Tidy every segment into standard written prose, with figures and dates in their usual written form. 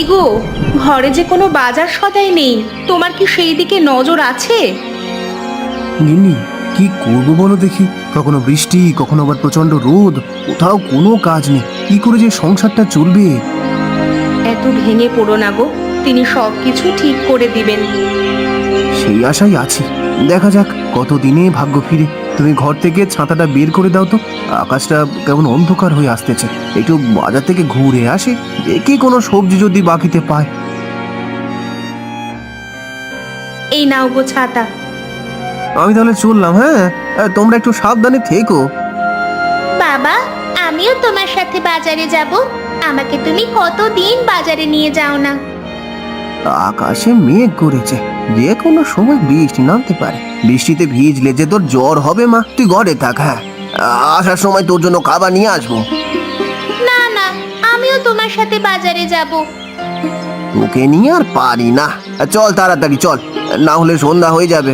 গো, ঘরে যে কোনো বাজার সদাই নেই, তোমার কি সেই দিকে নজর আছে? গিন্নি, কি করবো বলো দেখি। কখনো বৃষ্টি, কখনো আবার প্রচন্ড রোদ, কোথাও কোনো কাজ নেই। কি করে যে সংসারটা চলবে? এত ভেঙে পড়ো না গো, তিনি সবকিছু ঠিক করে দিবেন। সেই আশাই আছি, দেখা যাক কতদিনে ভাগ্য ফিরে। তুমি ঘর থেকে ছাতাটা বের করে দাও তো, আকাশটা কেমন অন্ধকার হয়ে আসতেছে। একটু বাজার থেকে ঘুরে আসে, দেখি কোনো সবজি যদি বাকিতে পায়। এই নাও গো ছাতা। আমি তাহলে চললাম। হ্যাঁ, তোমরা একটু সাবধানে থেকো। বাবা, আমিও তোমার সাথে বাজারে যাব। আমাকে তুমি কতদিন বাজারে নিয়ে যাও না। আকাশে মেঘ করেছে, যে কোনো সময় বৃষ্টি নামতে পারে। বৃষ্টিতে ভিজলে যে তোর জ্বর হবে মা, তুই ঘরে থাক। হ্যাঁ, আসার সময় তোর জন্য খাবার নিয়ে আসবো। না না, আমিও তোমার সাথে বাজারে যাব। তোকে নিয়ে আর পারি না। চল তাড়াতাড়ি চল, না হলে সন্ধ্যা হয়ে যাবে।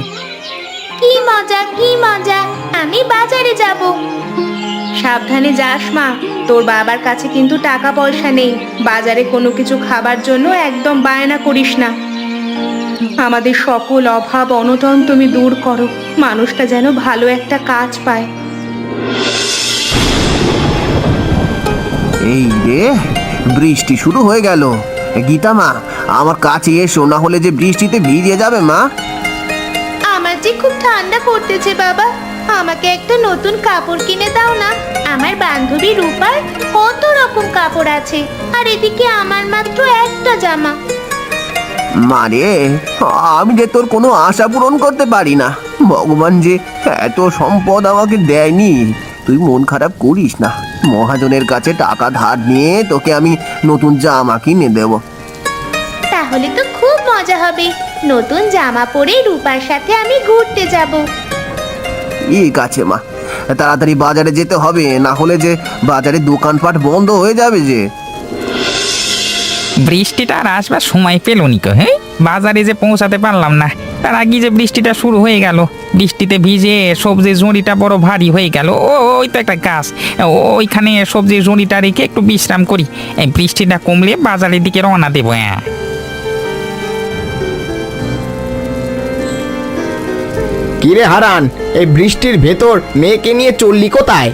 কি মজা, কি মজা, আমি বাজারে যাব। সাবধানে যাস মা, তোর বাবার কাছে কিন্তু টাকা পয়সা নেই। বাজারে কোনো কিছু খাবার জন্য একদম বায়না করিস না। আমাদের সকল অভাব অনটন তুমি দূর করো, মানুষটা যেন ভালো একটা কাজ পায়। এই রে, বৃষ্টি শুরু হয়ে গেল। গীতা মা, আমার কাছে এসো, না হলে যে বৃষ্টিতে ভিজে যাবে মা। আমার যে খুব ঠান্ডা করতেছে বাবা, আমাকে একটা নতুন কাপড় কিনে দাও না। আমার বান্ধবী রূপার কত রকম কাপড় আছে, আর এদিকে আমার মাত্র একটা জামা। মারে, আমি যে তোর কোনো আশা পূরণ করতে পারি না। ভগবান যে এত সম্পদ আমাকে দেয়নি। তুই মন খারাপ করিস না, মহাজনের কাছে টাকা ধার নিয়ে তোকে আমি নতুন জামা কিনে দেব। তাহলে তো খুব মজা হবে, নতুন জামা পরে রূপার সাথে আমি ঘুরতে যাব। ঠিক আছে মা, তাড়াতাড়ি বাজারে যেতে হবে, না হলে যে বাজারে দোকানপাট বন্ধ হয়ে যাবে যে। বৃষ্টিটা আর আসবার সময় পেল নিকো। হ্যাঁ, বাজারে যে পৌঁছাতে পারলাম না, তার আগে যে বৃষ্টিটা শুরু হয়ে গেল। বৃষ্টিতে ভিজে সবজির ঝুড়িটা বড় ভারী হয়ে গেল। ওই তো একটা গাছ, ওইখানে সবজির ঝুড়িটা রেখে একটু বিশ্রাম করি। এই বৃষ্টিটা কমলে বাজারের দিকে রওনা দেবো। হ্যাঁ, কিরে হারান, এই বৃষ্টির ভেতর মেয়েকে নিয়ে চললি কোথায়?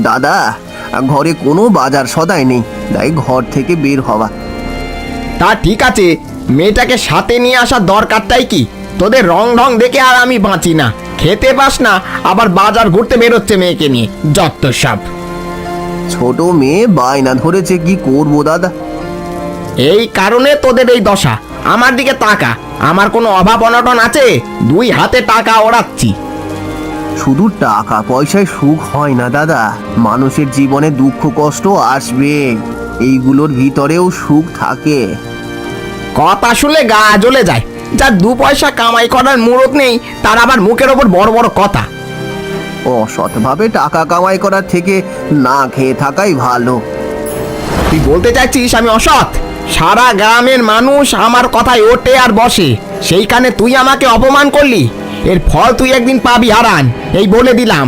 দাদা, ঘরে কোনো বাজার সদাই নেই, তাই ঘর থেকে বের হওয়া। তা ঠিক আছে, মেয়েটাকে সাথে নিয়ে আসার দরকারটাই কি? তোদের রং ঢং দেখে আর আমি বাঁচি না। খেতে পাস না, আবার বাজার ঘুরতে বেরোচ্ছে মেয়েকে নিয়ে, যত সব। ছোট মেয়ে বায়না ধরেছে, কি করবো দাদা। এই কারণে তোদের এই দশা। আমার দিকে তাকা, আমার কোনো অভাব অনটন আছে? দুই হাতে টাকা ওড়াচ্ছি। শুধু টাকা পয়সায় সুখ হয় না দাদা, মানুষের জীবনে দুঃখ কষ্ট আসবে, এইগুলোর ভিতরেও সুখ থাকে। কথা শুনলে গা জ্বলে যায়। যার দু পয়সা কামাই করার মুরত নেই, তার আবার মুখের ওপর বড় বড় কথা। অসৎভাবে টাকা কামাই করার থেকে না খেয়ে থাকাই ভালো। তুই বলতে চাইছিস আমি অসৎ? সারা গ্রামের মানুষ আমার কথায় ওঠে আর বসে, সেইখানে তুই আমাকে অপমান করলি। এর ফল তুই একদিন পাবি হারান, এই বলে দিলাম।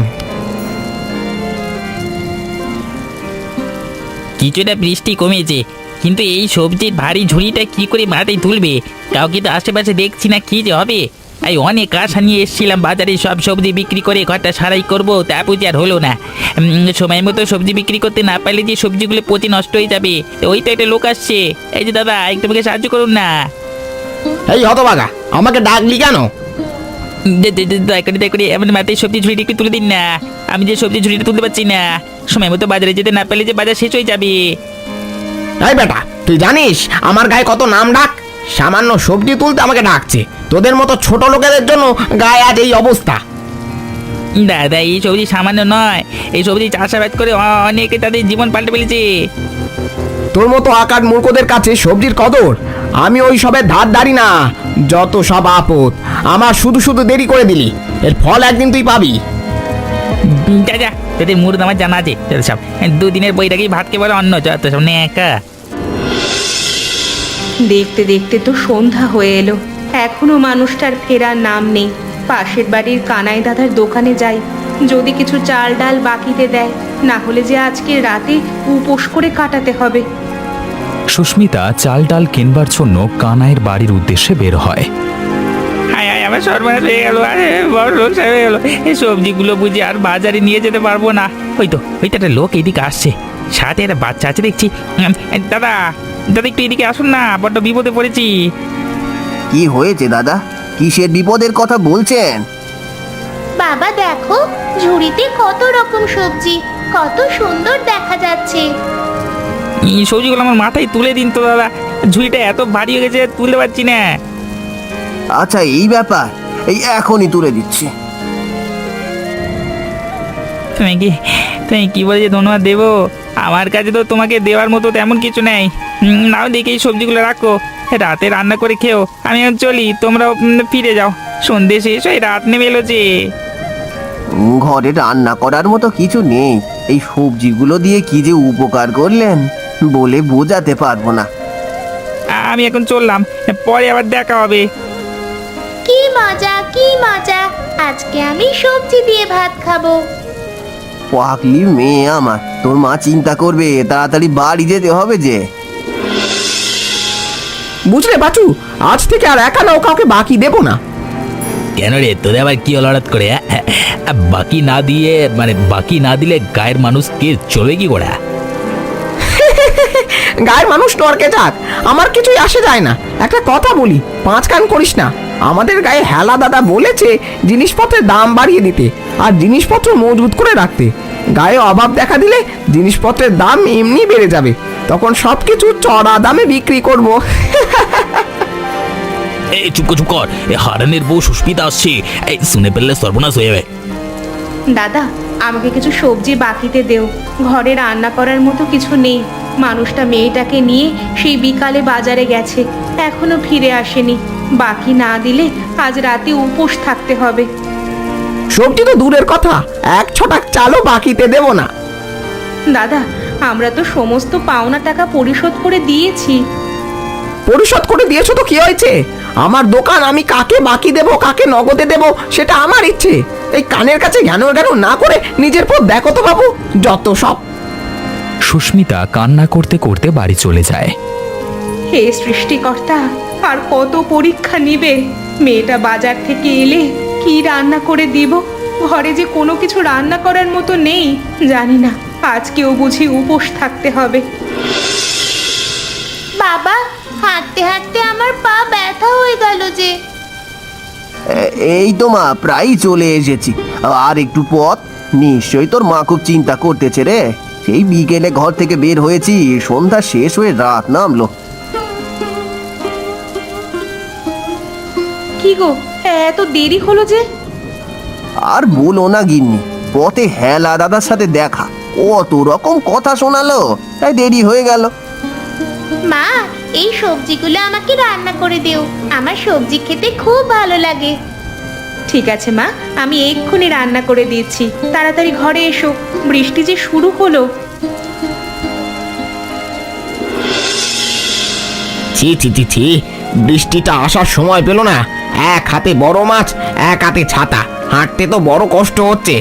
কিছুটা বৃষ্টি কমেছে, কিন্তু এই সবজির ভারী ঝুড়িটা কি করে মাঠে তুলবে? কাউকে তো আশেপাশে দেখছি না, কি যে হবে। এই অনেক আশা নিয়ে এসেছিলাম বাজারে সব সবজি বিক্রি করে ঘরটা সারাই করবো, তা বুঝি আর হলো না। সময় মতো সবজি বিক্রি করতে না পারলে যে সবজিগুলো পচে নষ্ট হয়ে যাবে। ওই তো একটা লোক আসছে। এই যে দাদা, একটু আমাকে সাহায্য করুন না। এই হতভাগা, আমাকে ডাকলি কেন? দয়া করে এমন মাথায় সবজি ঝুড়িটা একটু তুলে দিন না। আমি যে সবজি ঝুড়িটা তুলতে পারছি না, সময় মতো বাজারে যেতে না পারলে যে বাজার শেষ হয়ে যাবে। এই বেটা, তুই জানিস আমার গায়ে কত নাম ডাক? সামান্য সবজি তুলতে আমাকে ডাকছে। তোদের মতো ছোট লোকেদের জন্য গায়ে আজ এই অবস্থা। দাদা, এই সবজি সামান্য নয়, এই সবজি চাষাবাদ করে অনেকে তাদের জীবন পাল্টে ফেলেছে। তোর মতো আকার মূর্খদের কাছে সবজির কদর। আমি ওই সবের ধার ধারি না। যত সব আপদ, আমার শুধু শুধু দেরি করে দিলি। এর ফল একদিন তুই পাবি। যা যা, তোদের মুহূর্ত আমার জানা আছে। যত সব দুদিনের বইটাকেই ভাতকে বলে অন্য, যত সব নেকা। দেখতে দেখতে তো সন্ধ্যা হয়ে এলো, এখনো মানুষটার ফেরার নাম নেই। পাশের বাড়ির কানাই দাদার দোকানে যাই, যদি কিছু চাল ডাল বাকিতে দেয়, না হলে যে আজকে রাতে উপোস করে কাটাতে হবে। সুস্মিতা চাল ডাল কিনবার জন্য কানাইয়ের বাড়ির উদ্দেশ্যে বের হয়। হায় হায়, আমার সর্বনাশ হয়ে গেল, আরে বড় লোকসান হয়ে গেল। এই সবজিগুলো বুঝি আর বাজারে নিয়ে যেতে পারবো না। ওই তো একটা লোক এদিকে আসছে, সাথে একটা বাচ্চা আছে দেখছি। দাদা দাদা, একটু এদিকে আসুন না, বড্ড বিপদে পড়েছি। কি হয়েছে দাদা? কিসের বিপদের কথা বলছেন? বাবা দেখো, ঝুড়িতে কত রকম সবজি, কত সুন্দর দেখা যাচ্ছে। এই সবজিগুলো আমার মাথায় তুলে দিন তো দাদা, ঝুড়িটা এত ভারী হয়ে গেছে, তুলতে পারছি না। আচ্ছা এই ব্যাপার, এই এখনই তুলে দিচ্ছি। তুমি কি বলে যে ধন্যবাদ দেবো? আমার কাছে তো তোমাকে দেওয়ার মতো তেমন কিছু নেই। নাও দেখে এই সবজিগুলো রাখো, রাতে রান্না করে খেও। আমি এখন চলি, তোমরা ফিরে যাও, সন্ধে শেষ হয়ে রাত নেমে এলো যে। ঘরে রান্না করার মতো কিছু নেই, এই সবজিগুলো দিয়ে কি যে উপকার করলেন বলে বোঝাতে পারবো না। আমি এখন চললাম, পরে আবার দেখা হবে। কি মজা, কি মজা, আজকে আমি সবজি দিয়ে ভাত খাবো। পাগলি মেয়ে আমার, তোর মা চিন্তা করবে, তাড়াতাড়ি বাড়ি যেতে হবে যে। বুঝলে বাচু, আজ থেকে আর একা নাও কাউকে বাকি দেবো না। কেন রে, তোদের আবার কি হলো হঠাৎ করে? বাকি না দিয়ে, মানে বাকি না দিলে গায়ের মানুষ কে চলে কি করে? গায়ের মানুষ নরকে যাক, আমার কিছুই আসে যায় না। একটা কথা বলি, পাঁচ কান করিস না। আমাদের গায়ে হেলা দাদা বলেছে জিনিসপত্রের দাম বাড়িয়ে দিতে আর জিনিসপত্র মজুত করে রাখতে। গায়ে অভাব দেখা দিলে জিনিসপত্রের দাম এমনি বেড়ে যাবে, তখন সবকিছু চড়া দামে বিক্রি করব। এই চুপ কর, এ হারানের বউ সুস্মিতা আসছে, এই শুনে ফেললে সর্বনাশ হয়ে যাবে। দাদা, আমাকে কিছু সবজি বাকিতে দেও, ঘরে রান্না করার মতো কিছু নেই। মানুষটা মেয়েটাকে নিয়ে সেই বিকালে বাজারে গেছে, এখনো ফিরে আসেনি। বাকি না দিলে আজ রাতে উপোস থাকতে হবে। সবজি তো দূরের কথা, এক ছটাক চালও বাকিতে দেব না। দাদা, আমরা তো সমস্ত পাওনা টাকা পরিশোধ করে দিয়েছি। পরিশোধ করে দিয়েছো তো কি হয়েছে? আমার দোকান, আমি কাকে বাকি দেব কাকে নগদে দেব সেটা আমার ইচ্ছে। এই কানের কাছে জ্ঞান জ্ঞান না করে নিজের পথ দেখো তো বাবু, যত সব। সুস্মিতা কান্না করতে করতে বাড়ি চলে যায়। হে সৃষ্টিকর্তা, আর কত পরীক্ষা নিবে? মেয়েটা বাজার থেকে এলে কি রান্না করে দিব? ঘরে যে কোনো কিছু রান্না করার মতো নেই। জানি না, আজকেও বুঝি উপোস থাকতে হবে। বাবা, হাঁটতে হাঁটতে আমার পা ব্যথা হয়ে গেল যে। এই তো মা, প্রায় চলে এসেছি। আর একটু পথ। নিশ্চয়ই তোর মা খুব চিন্তা করতেছে রে। সেই বিকেলে ঘর থেকে বের হয়েছি, সন্ধ্যা শেষ হয়ে রাত নামলো। কি গো, এত দেরি হলো যে? আর বলো না গিন্নি, পথে হেলা দাদার সাথে দেখা, অত রকম কথা শোনালো, তাই দেরি হয়ে গেল। মা, এই সবজিগুলো আমাকে রান্না করে দিও, আমার সবজি খেতে খুব ভালো লাগে। ঠিক আছে মা, আমি এক্ষুনি রান্না করে দিচ্ছি। তাড়াতাড়ি ঘরে এসো, বৃষ্টি যে শুরু হলো। ছি ছি ছি ছি, বৃষ্টিটা আসার সময় পেল না। এক হাতে বড় মাছ, এক হাতে ছাতা, হাঁটতে তো বড় কষ্ট হচ্ছে।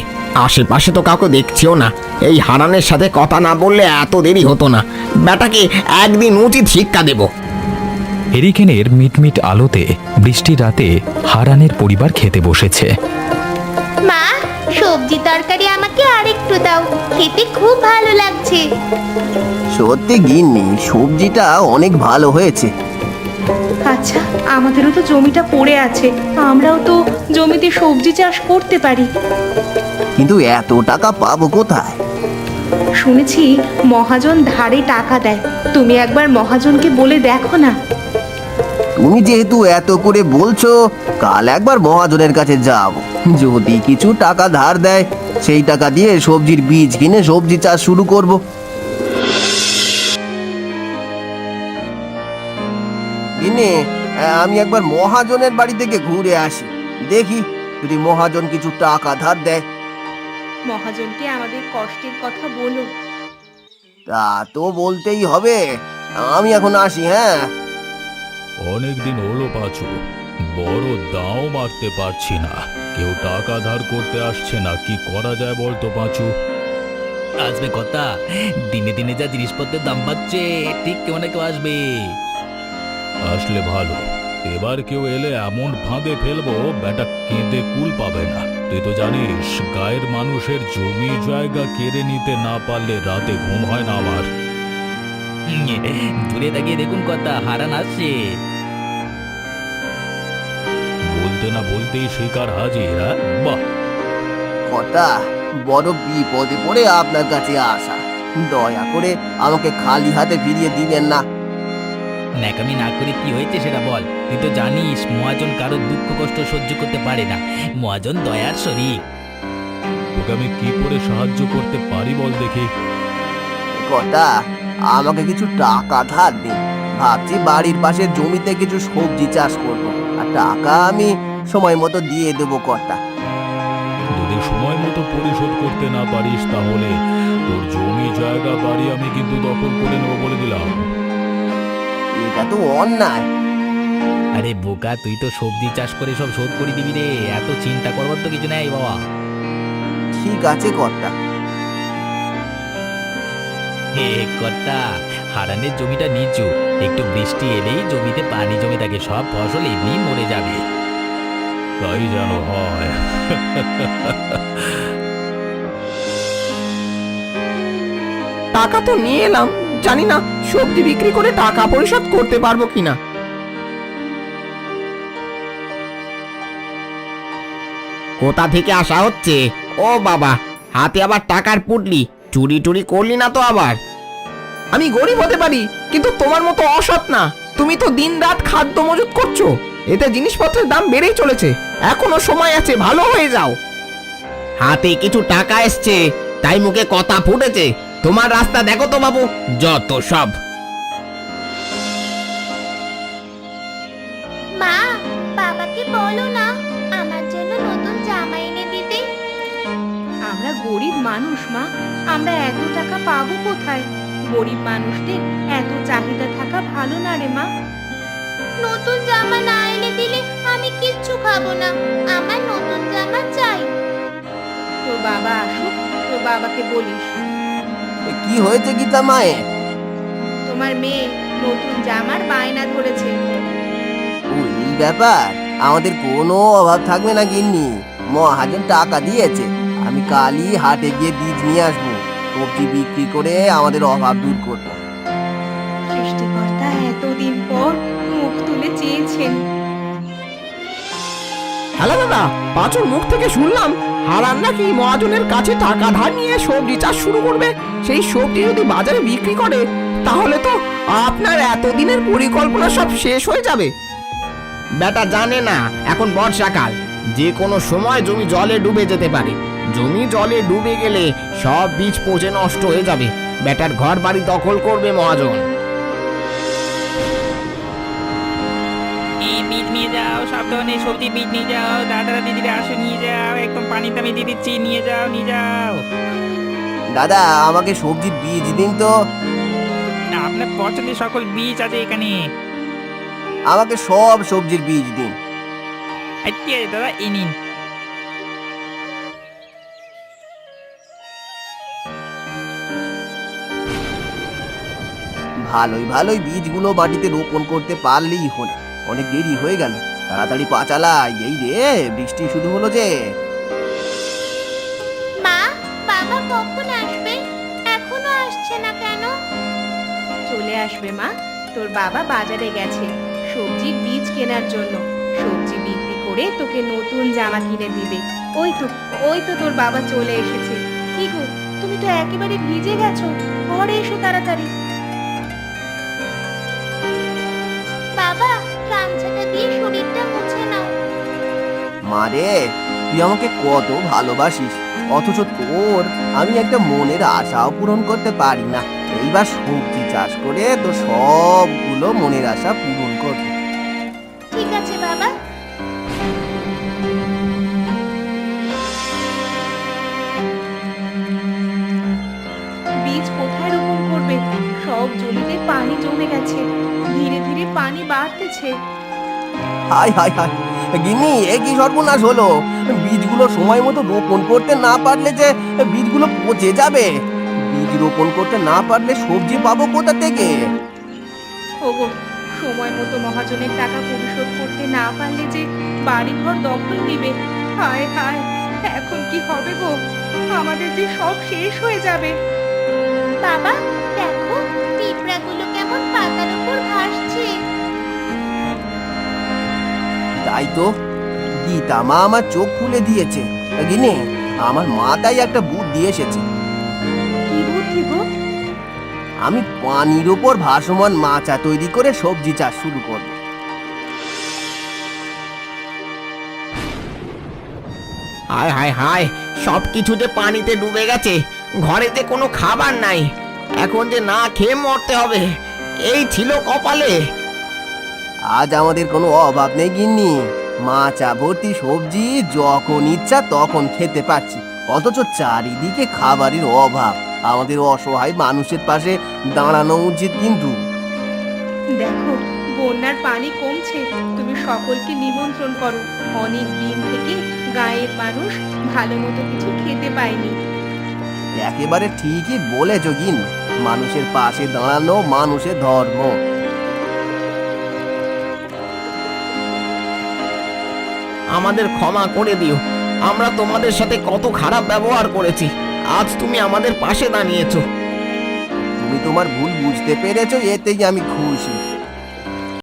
আশেপাশে তো কাউকে দেখছিও না। এই হারানের সাথে কথা না বললে এত দেরি হতো না। বেটাকে একদিন উচিত শিক্ষা দেব। হেরিকেনের মিটমিট আলোতে বৃষ্টির রাতে হারানের পরিবার খেতে বসেছে। মা, সবজি তরকারি আমাকে আরেকটু দাও, খেতে খুব ভালো লাগছে। সত্যি গিন্নি, সবজিটা অনেক ভালো হয়েছে। আচ্ছা, আমাদেরও তো জমিটা পড়ে আছে, আমরাও তো জমিতে সবজি চাষ করতে পারি। কিন্তু এত টাকা পাবো কোথায়? শুনেছি মহাজন ধারে টাকা দেয়, তুমি একবার মহাজনকে বলে দেখো না। তুমি যেহেতু এত করে বলছো, কাল একবার মহাজনের কাছে যাব। যদি কিছু টাকা ধার দেয়, সেই টাকা দিয়ে সবজির বীজ কিনে সবজি চাষ শুরু করব। কিনে আমি একবার মহাজনের বাড়ি থেকে ঘুরে আসি, দেখি যদি মহাজন কিছু টাকা ধার দেয়। মহাজনকে আমাদের কষ্টের কথা বলো। তা তো বলতেই হবে। আমি এখন আসি। হ্যাঁ, অনেকদিন হলো পাচু, বড় দাও মারতে পারছি না, কেউ টাকা ধার করতে আসছে না, কি করা যায় বলতো পাঁচু? আসবে কথা, দিনে দিনে যা জিনিসপত্রের দাম বাড়ছে, ঠিক কেউ না কেউ আসবে। আসলে ভালো, এবার কেউ এলে এমন ফাঁদে ফেলবো বেটা কেঁদে কুল পাবে না। তুই তো জানিস গায়ের মানুষের জমি জায়গা কেড়ে নিতে না পারলে রাতে ঘুম হয় না আমার। দূরে তাকিয়ে দেখুন কথা, হারান আসছে। বলতে না বলতেই শিকার হাজির। বাহ, কটা বড় বিপদে পড়ে আপনার কাছে আসা, দয়া করে আমাকে খালি হাতে ফিরিয়ে দিবেন না। ন্যাকামি না করে কি হয়েছে সেটা বল। তুই তো জানিস মহাজন কারোর দুঃখ কষ্ট সহ্য করতে পারে না, মহাজন দয়ার শরীর। তোকে আমি কি করে সাহায্য করতে পারি বল দেখি। কটা আমাকে কিছু টাকা ধার দিন, ভাবছি বাড়ির পাশে জমিতে কিছু সবজি চাষ করব, আর টাকা আমি সময় মতো দিয়ে দেবো কটা। যদি সময় মতো পরিশোধ করতে না পারিস তাহলে তোর জমি জায়গা বাড়ি আমি কিন্তু দখল করে নেবো বলে দিলাম। এটা তো অন্যায়। আরে বোকা, তুই তো সবজি চাষ করে সব শোধ করে দিবি রে, এত চিন্তা করবার তো কিছু নেই বাবা। ঠিক আছে কর্তা। হে কর্তা, হারানের জমিটা নিচু, একটু বৃষ্টি এলেই জমিতে পানি জমে থাকে, সব ফসল এমনি মরে যাবে। তাই যেন হয়। টাকা তো নিয়ে এলাম, জানি না সবজি বিক্রি করে টাকা পরিশোধ করতে পারবো কিনা। কোথা থেকে আসা হচ্ছে? ও বাবা, হাতে আবার টাকার পুটলি, চুরি টুরি করলি না তো আবার? আমি গরিব হতে পারি, কিন্তু তোমার মতো অসৎ না। তুমি তো দিনরাত খাদ্য মজুত করছো, এতে জিনিসপত্রের দাম বেড়েই চলেছে। এখনো সময় আছে, ভালো হয়ে যাও। হাতে কিছু টাকা এসছে তাই মুখে কথা ফুটেছে। তোমার রাস্তা দেখো তো বাবু, যত সব। মা, বাবাকে বলো না আমার জন্য নতুন জামা এনে দিতে। আমরা গরিব মানুষ মা, আমরা এত টাকা পাবো কোথায়? গরিব মানুষদের এত চাহিদা থাকা ভালো না রে মা। নতুন জামা না এনে দিলে আমি কিচ্ছু খাবো না, আমার নতুন জামা চাই। তোর বাবা আসুক, তোর বাবাকে বলিস কি হয়েছে গীতা মায়ের? তোমার মেয়ে নতুন জামার বায়না ধরেছে। ও এই ব্যাপার, আমাদের কোনো অভাব থাকবে না গিন্নি, মহাজন টাকা দিয়েছে। আমি কালই হাটে গিয়ে বীজ নিয়ে আসবো, সবজি বিক্রি করে আমাদের অভাব দূর করবো। সৃষ্টিকর্তা এতদিন পর মুখ তুলে চেয়েছেন। হ্যালো দাদা, পাঁচুর মুখ থেকে শুনলাম হারান নাকি মহাজনের কাছে টাকা ধার নিয়ে সবজি চাষ শুরু করবে। সেই সবজি যদি বাজারে বিক্রি করে তাহলে তো আপনার এতদিনের পরিকল্পনা সব শেষ হয়ে যাবে। বেটা জানে না এখন বর্ষাকাল, যে কোনো সময় জমি জলে ডুবে যেতে পারে। জমি জলে ডুবে গেলে সব বীজ পচে নষ্ট হয়ে যাবে। বেটার ঘর বাড়ি দখল করবে মহাজন। এই বীজ নিয়ে যাও, সব ধরনের সবজি বীজ নিয়ে যাও, দাদারা দিদিরা আসো নিয়ে যাও, একদম পানিতে আমি দিয়ে দিচ্ছি, নিয়ে যাও নিয়ে যাও। দাদা আমাকে সবজির বীজ দিন তো, আপনার পছন্দের সকল বীজ আছে এখানে। আমাকে সব সবজির বীজ দিন। ঠিক আছে দাদা, এই নিন। ভালোই ভালোই বীজগুলো মাটিতে রোপণ করতে পারলেই হলো। অনেক দেরি হয়ে গেল, তাড়াতাড়ি পা চালাই। এই রে বৃষ্টি শুরু হলো যে। মা, বাবা কখন আসবে? এখনো আসছে না কেন? চলে আসবে মা, তোর বাবা বাজারে গেছে সবজির বীজ কেনার জন্য। সবজি বিক্রি করে তোকে নতুন জামা কিনে দিবে। ওই তো তোর বাবা চলে এসেছে। কি গো, তুমি তো একেবারে ভিজে গেছো, ঘরে এসো তাড়াতাড়ি। বাবা, গামছাটা দিয়ে শরীরটা মুছে নাও। মারে, তুই আমাকে কত ভালোবাসিস, অথচ তোর আমি একটা মনের আশাও পূরণ করতে পারি না। এইবার সবজি চাষ করে তো সবগুলো মনের আশা পূরণ করবো। ঠিক আছে বাবা। বীজ কোথায় রোপণ করবে? সব জমিতে পানি জমে গেছে, ধীরে ধীরে পানি বাড়তেছে। হায় হায় হায়, গিন্নি এ কি সর্বনাশ হলো! বীজগুলো সময় মতো রোপণ করতে না পারলে যে বীজগুলো পচে যাবে। বীজ রোপণ করতে না পারলে সবজি পাবো কোথা থেকে? ওগো, সময় মতো মহাজনের টাকা পরিশোধ করতে না পারলে যে বাড়িঘর দখল নিবে। হায় হায়, এখন কি হবে গো? আমাদের যে সব শেষ হয়ে যাবে। বাবা দেখো, পিঁপড়াগুলো কেমন পাতার উপর ভাসছে। তাই তো, গীতা মা আমার চোখ খুলে দিয়েছে। গিন্নি, আমার মাথায় একটা বুদ্ধি এসেছে। কি বুদ্ধি গো? আমি পানির উপর ভাসমান মাচা তৈরি করে সবজি চাষ শুরু করব। হায় হায় হায়, সব কিছু যে পানিতে ডুবে গেছে, ঘরেতে কোনো খাবার নাই, এখন যে না খেয়ে মরতে হবে। এই ছিল কপালে। আজ আমাদের কোনো অভাব নেই গিন্নি, মাচা ভর্তি সবজি যখন ইচ্ছা তখন খেতে পাচ্ছি। অথচ চারিদিকে খাবারের অভাব। আমাদের অসহায় মানুষের পাশে দাঁড়ানো উচিত। কিন্তু দেখো, বন্যার পানি কমছে, তুমি সকলকে নিমন্ত্রণ করো। অনেক দিন থেকে গায়ের মানুষ ভালো মতো কিছু খেতে পায়নি। একেবারে ঠিকই বলেছ গিন্নি, মানুষের পাশে দাঁড়ানো মানুষের ধর্ম। আমাদের ক্ষমা করে দিও, আমরা তোমাদের সাথে কত খারাপ ব্যবহার করেছি। আজ তুমি আমাদের পাশে দাঁড়িয়েছো। তুমি তোমার ভুল বুঝতে পেরেছো, এতেই আমি খুশি।